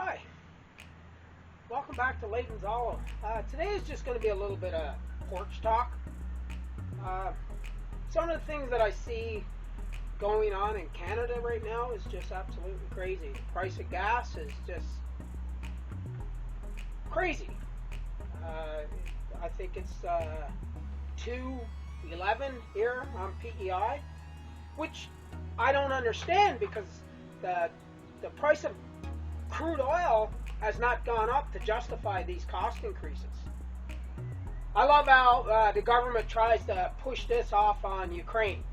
Hi, welcome back to Layton's Olive. Today is just going to be a little bit of porch talk. Some of the things that I see going on in Canada right now is just absolutely crazy. The price of gas is just crazy. I think it's $2.11 here on PEI, which I don't understand because the price of crude oil has not gone up to justify these cost increases. I love how the government tries to push this off on Ukraine.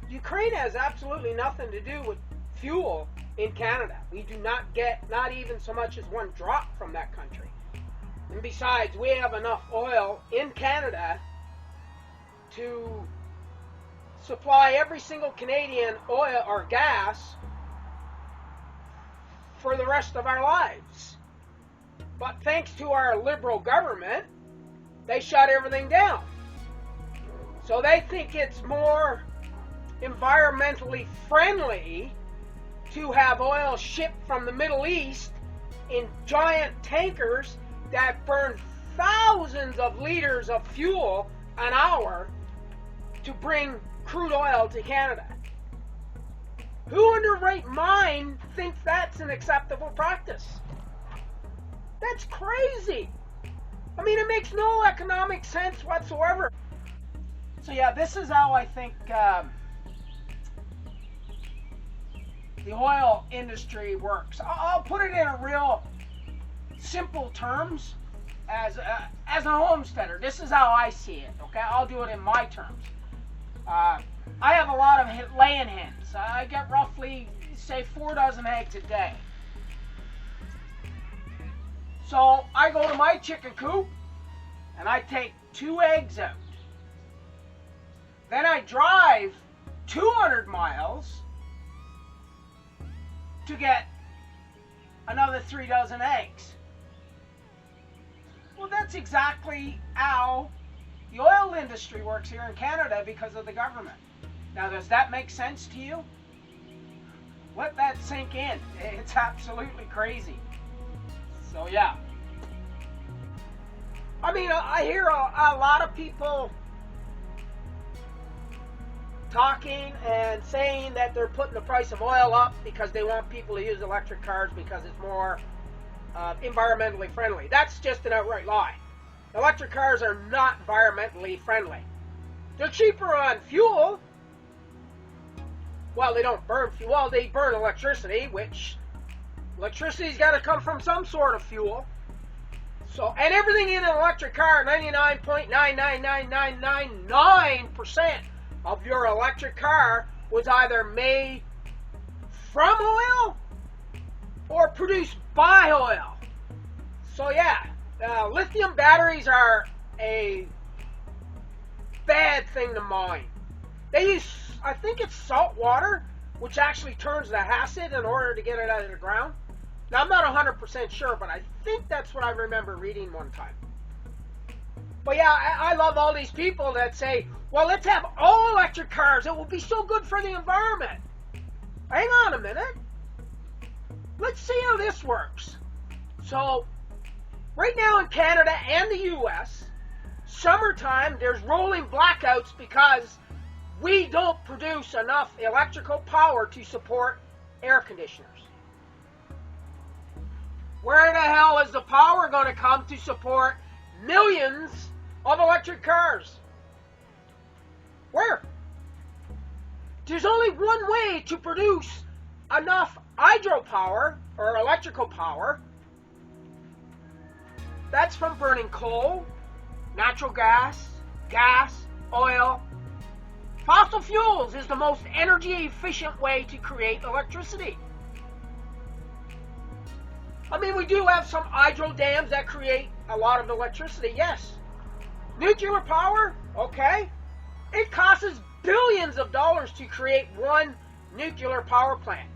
Ukraine has absolutely nothing to do with fuel in Canada. We do not get not even so much as one drop from that country. And besides, we have enough oil in Canada to supply every single Canadian oil or gas for the rest of our lives. But thanks to our liberal government, they shut everything down. So they think it's more environmentally friendly to have oil shipped from the Middle East in giant tankers that burn thousands of liters of fuel an hour to bring crude oil to Canada. Who in their right mind thinks that's an acceptable practice? That's crazy. I mean, it makes no economic sense whatsoever. So yeah, this is how I think the oil industry works. I'll put it in a real simple terms as a homesteader. This is how I see it, okay? I'll do it in my terms. I have a lot of laying hens. I get roughly, say, 4 dozen eggs a day. So I go to my chicken coop and I take 2 eggs out. Then I drive 200 miles to get another 3 dozen eggs. Well, that's exactly how the oil industry works here in Canada because of the government. Now, does that make sense to you? Let that sink in. It's absolutely crazy. So, yeah. I mean, I hear a lot of people talking and saying that they're putting the price of oil up because they want people to use electric cars because it's more environmentally friendly. That's just an outright lie. Electric cars are not environmentally friendly. They're cheaper on fuel. Well, they don't burn fuel. Well, they burn electricity, which electricity's got to come from some sort of fuel. So, and everything in an electric car, 99.99999% of your electric car was either made from oil or produced by oil. So yeah, lithium batteries are a bad thing to mine. They use, I think it's salt water, which actually turns to acid in order to get it out of the ground. Now, I'm not 100% sure, but I think that's what I remember reading one time. But yeah, I love all these people that say, well, let's have all electric cars. It will be so good for the environment. Hang on a minute. Let's see how this works. So, right now in Canada and the U.S., summertime, there's rolling blackouts because we don't produce enough electrical power to support air conditioners. Where the hell is the power going to come to support millions of electric cars? Where? There's only one way to produce enough hydropower or electrical power. That's from burning coal, natural gas, oil. Fossil fuels is the most energy efficient way to create electricity. I mean, we do have some hydro dams that create a lot of electricity, yes. Nuclear power, okay. It costs billions of dollars to create one nuclear power plant.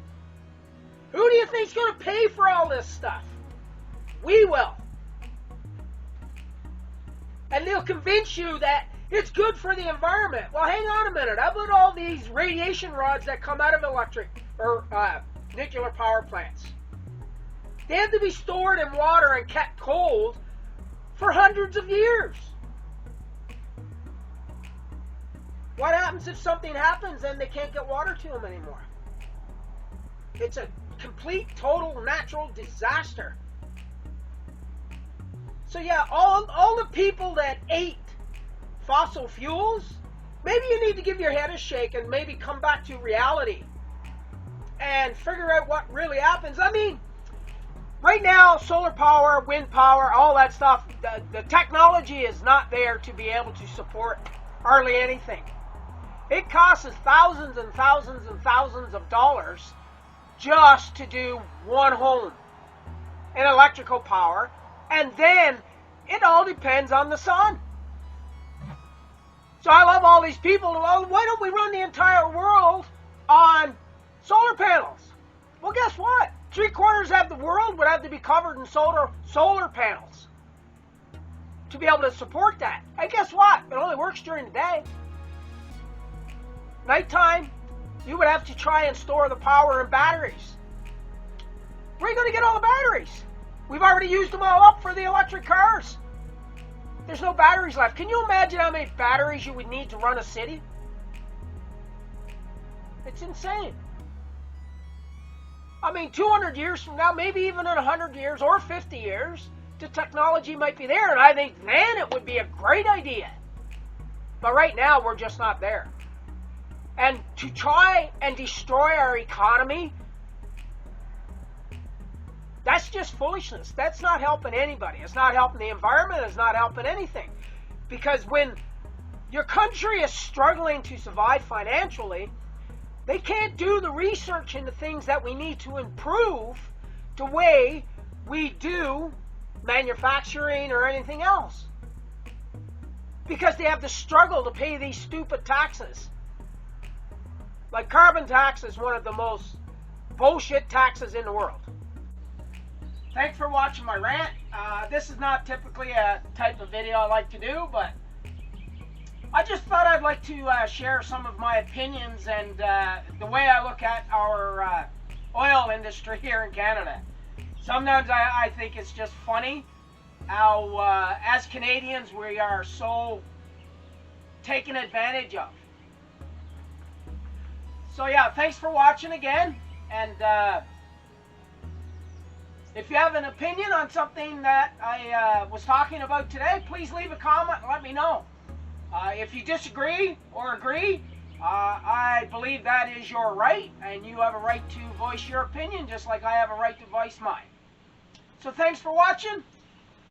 Who do you think's going to pay for all this stuff? We will. And they'll convince you that it's good for the environment. Well, hang on a minute. How about all these radiation rods that come out of electric or nuclear power plants? They have to be stored in water and kept cold for hundreds of years. What happens if something happens and they can't get water to them anymore? It's a complete, total, natural disaster. So yeah, all the people that ate fossil fuels, maybe you need to give your head a shake and maybe come back to reality and figure out what really happens. I mean, right now, solar power, wind power, all that stuff, the technology is not there to be able to support hardly anything. It costs us thousands and thousands and thousands of dollars just to do one home in electrical power, and then it all depends on the sun. So I love all these people. Well, why don't we run the entire world on solar panels? Well, guess what? 3/4 of the world would have to be covered in solar panels to be able to support that. And guess what? It only works during the day. Nighttime, you would have to try and store the power in batteries. Where are you going to get all the batteries? We've already used them all up for the electric cars. There's no batteries left. Can you imagine how many batteries you would need to run a city? It's insane. I mean, 200 years from now, maybe even in 100 years or 50 years, the technology might be there, and I think then it would be a great idea. But right now, we're just not there. And to try and destroy our economy, that's just foolishness. That's not helping anybody. It's not helping the environment. It's not helping anything. Because when your country is struggling to survive financially, they can't do the research into things that we need to improve the way we do manufacturing or anything else. Because they have to struggle to pay these stupid taxes. Like carbon tax is one of the most bullshit taxes in the world. Thanks for watching my rant. This is not typically a type of video I like to do, but I just thought I'd like to share some of my opinions and the way I look at our oil industry here in Canada. Sometimes I think it's just funny how, as Canadians, we are so taken advantage of. So yeah, thanks for watching again, and if you have an opinion on something that I was talking about today, please leave a comment and let me know. If you disagree or agree, I believe that is your right, and you have a right to voice your opinion just like I have a right to voice mine. So thanks for watching.